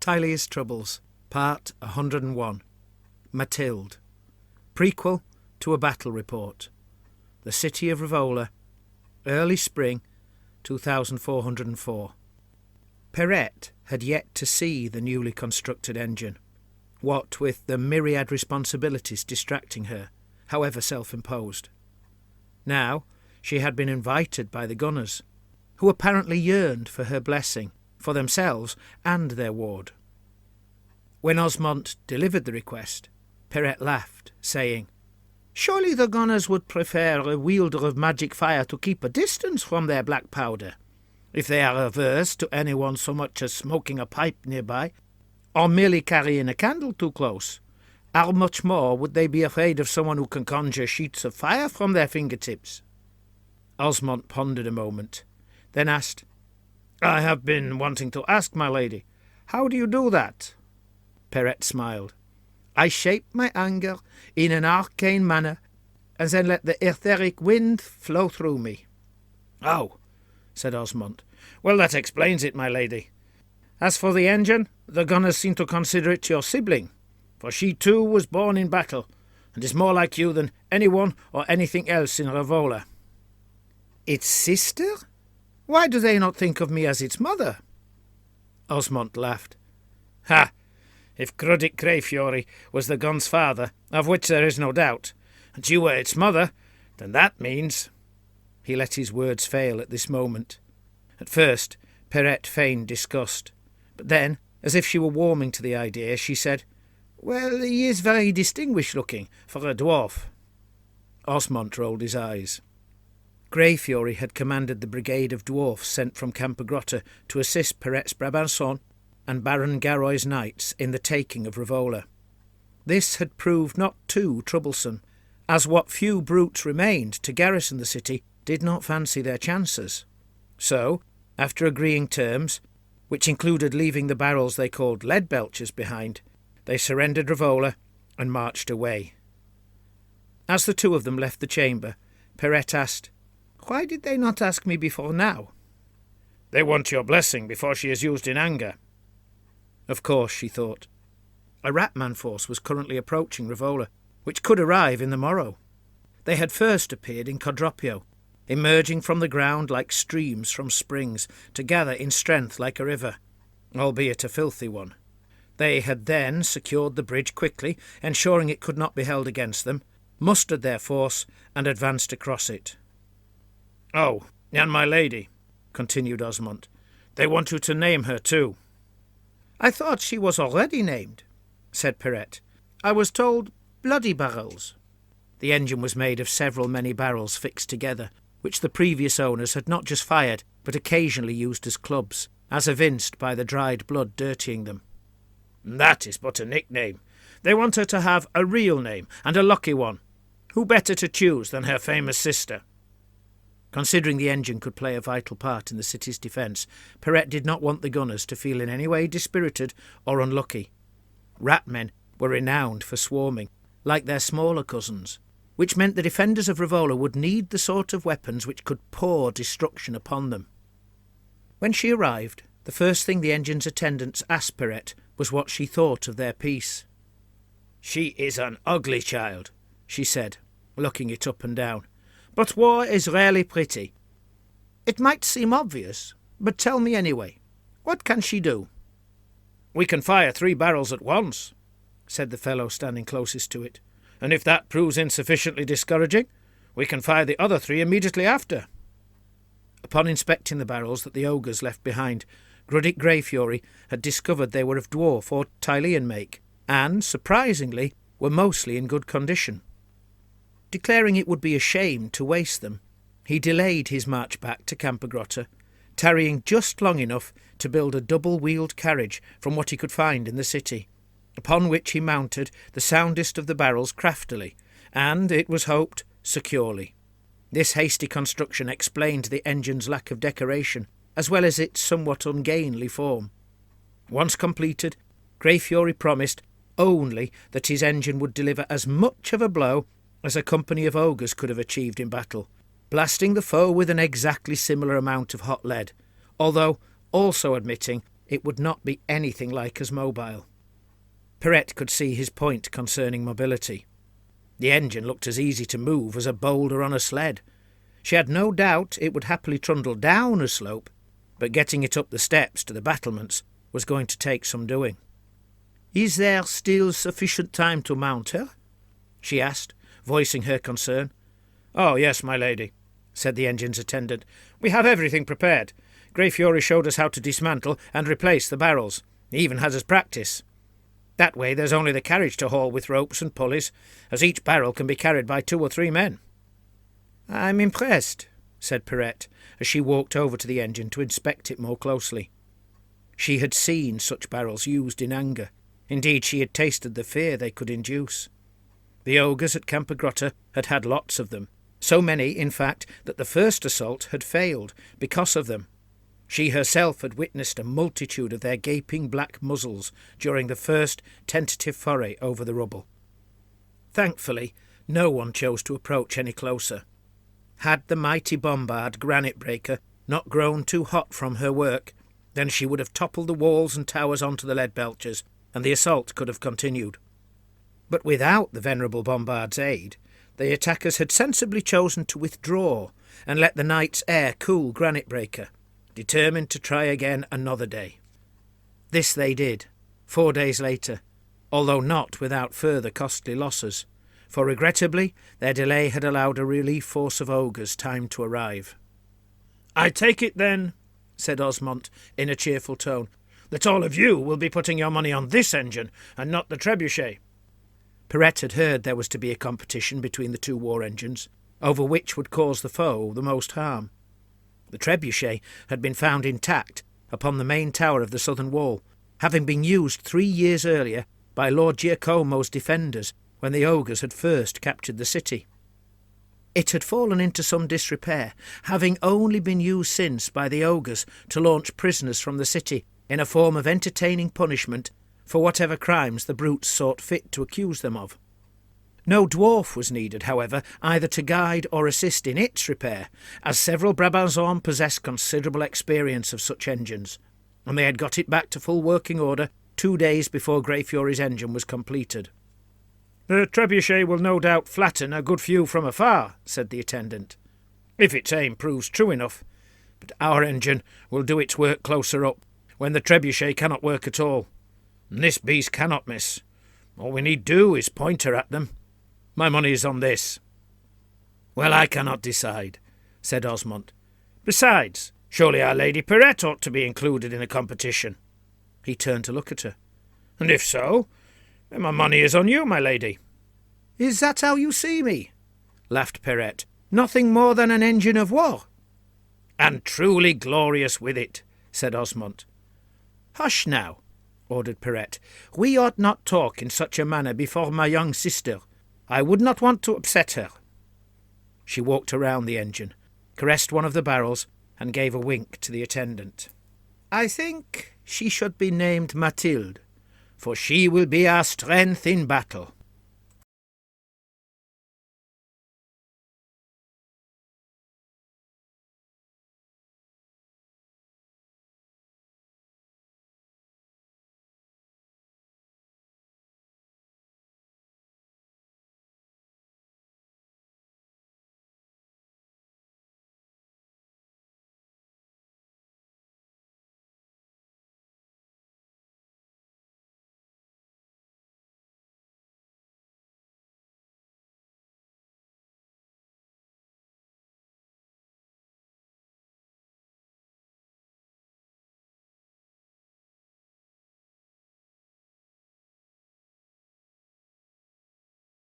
Tilea's Troubles, Part 101. Mathilde. Prequel to a Battle Report. The City of Ravola. Early Spring, 2404. Perette had yet to see the newly constructed engine, what with the myriad responsibilities distracting her, however self-imposed. Now she had been invited by the gunners, who apparently yearned for her blessing, for themselves and their ward. When Osmond delivered the request, Perette laughed, saying, "Surely the gunners would prefer a wielder of magic fire to keep a distance from their black powder, if they are averse to anyone so much as smoking a pipe nearby, or merely carrying a candle too close. How much more would they be afraid of someone who can conjure sheets of fire from their fingertips?" Osmond pondered a moment, then asked, "I have been wanting to ask, my lady, how do you do that?" Perette smiled. "I shape my anger in an arcane manner, and then let the etheric wind flow through me." "Oh," said Osmond. "Well, that explains it, my lady. As for the engine, the gunners seem to consider it your sibling, for she too was born in battle, and is more like you than anyone or anything else in Ravola." "Its sister? Why do they not think of me as its mother?" Osmond laughed. "Ha! If Gry Fury was the gun's father, of which there is no doubt, and you were its mother, then that means—" He let his words fail at this moment. At first Perette feigned disgust, but then, as if she were warming to the idea, she said, "Well, he is very distinguished-looking for a dwarf." Osmond rolled his eyes. Gry Fury had commanded the brigade of dwarfs sent from Campogrotta to assist Perette's Brabanzon and Baron Garoy's knights in the taking of Ravola. This had proved not too troublesome, as what few brutes remained to garrison the city did not fancy their chances. So, after agreeing terms, which included leaving the barrels they called lead belchers behind, they surrendered Ravola and marched away. As the two of them left the chamber, Perette asked, "Why did they not ask me before now?" "They want your blessing before she is used in anger." Of course, she thought. A Ratman force was currently approaching Ravola, which could arrive in the morrow. They had first appeared in Codropio, emerging from the ground like streams from springs, to gather in strength like a river, albeit a filthy one. They had then secured the bridge quickly, ensuring it could not be held against them, mustered their force, and advanced across it. "Oh, and my lady," continued Osmond, "they want you to name her too." "I thought she was already named," said Perette. "I was told bloody barrels." The engine was made of many barrels fixed together, which the previous owners had not just fired, but occasionally used as clubs, as evinced by the dried blood dirtying them. "That is but a nickname. They want her to have a real name, and a lucky one. Who better to choose than her famous sister?" Considering the engine could play a vital part in the city's defence, Perette did not want the gunners to feel in any way dispirited or unlucky. Ratmen were renowned for swarming, like their smaller cousins, which meant the defenders of Ravola would need the sort of weapons which could pour destruction upon them. When she arrived, the first thing the engine's attendants asked Perette was what she thought of their piece. "She is an ugly child," she said, looking it up and down. "But war is rarely pretty." "It might seem obvious, but tell me anyway. What can she do?" "We can fire 3 barrels at once," said the fellow standing closest to it, "and if that proves insufficiently discouraging, we can fire the other 3 immediately after." Upon inspecting the barrels that the ogres left behind, Gry Fury had discovered they were of dwarf or Tilean make, and, surprisingly, were mostly in good condition. Declaring it would be a shame to waste them, he delayed his march back to Campogrotta, tarrying just long enough to build a double-wheeled carriage from what he could find in the city, upon which he mounted the soundest of the barrels craftily, and, it was hoped, securely. This hasty construction explained the engine's lack of decoration, as well as its somewhat ungainly form. Once completed, Gry Fury promised only that his engine would deliver as much of a blow as a company of ogres could have achieved in battle, blasting the foe with an exactly similar amount of hot lead, although also admitting it would not be anything like as mobile. Perette could see his point concerning mobility. The engine looked as easy to move as a boulder on a sled. She had no doubt it would happily trundle down a slope, but getting it up the steps to the battlements was going to take some doing. "Is there still sufficient time to mount her?" she asked, voicing her concern. "Oh, yes, my lady," said the engine's attendant. "We have everything prepared. Gry Fury showed us how to dismantle and replace the barrels. He even has us practice. That way there's only the carriage to haul with ropes and pulleys, as each barrel can be carried by 2 or 3 men." "I'm impressed," said Perette, as she walked over to the engine to inspect it more closely. She had seen such barrels used in anger. Indeed, she had tasted the fear they could induce. The ogres at Campogrotta had had lots of them, so many, in fact, that the first assault had failed because of them. She herself had witnessed a multitude of their gaping black muzzles during the first tentative foray over the rubble. Thankfully, no one chose to approach any closer. Had the mighty bombard granite breaker not grown too hot from her work, then she would have toppled the walls and towers onto the lead belchers, and the assault could have continued. But without the venerable bombard's aid, the attackers had sensibly chosen to withdraw and let the night's air cool granite breaker, determined to try again another day. This they did, 4 days later, although not without further costly losses, for regrettably their delay had allowed a relief force of ogres time to arrive. "I take it then," said Osmond in a cheerful tone, "that all of you will be putting your money on this engine and not the trebuchet." Perette had heard there was to be a competition between the 2 war engines, over which would cause the foe the most harm. The trebuchet had been found intact upon the main tower of the southern wall, having been used 3 years earlier by Lord Giacomo's defenders when the ogres had first captured the city. It had fallen into some disrepair, having only been used since by the ogres to launch prisoners from the city in a form of entertaining punishment for whatever crimes the brutes sought fit to accuse them of. No dwarf was needed, however, either to guide or assist in its repair, as several Brabanzon possessed considerable experience of such engines, and they had got it back to full working order 2 days before Gry Fury's engine was completed. "The trebuchet will no doubt flatten a good few from afar," said the attendant, "if its aim proves true enough, but our engine will do its work closer up, when the trebuchet cannot work at all. And this beast cannot miss. All we need do is point her at them. My money is on this." "Well, I cannot decide," said Osmond. "Besides, surely our Lady Perette ought to be included in the competition." He turned to look at her. "And if so, then my money is on you, my lady." "Is that how you see me?" laughed Perette. "Nothing more than an engine of war." "And truly glorious with it," said Osmond. "Hush now," ordered Perette. "We ought not talk in such a manner before my young sister. I would not want to upset her." She walked around the engine, caressed one of the barrels, and gave a wink to the attendant. "I think she should be named Mathilde, for she will be our strength in battle."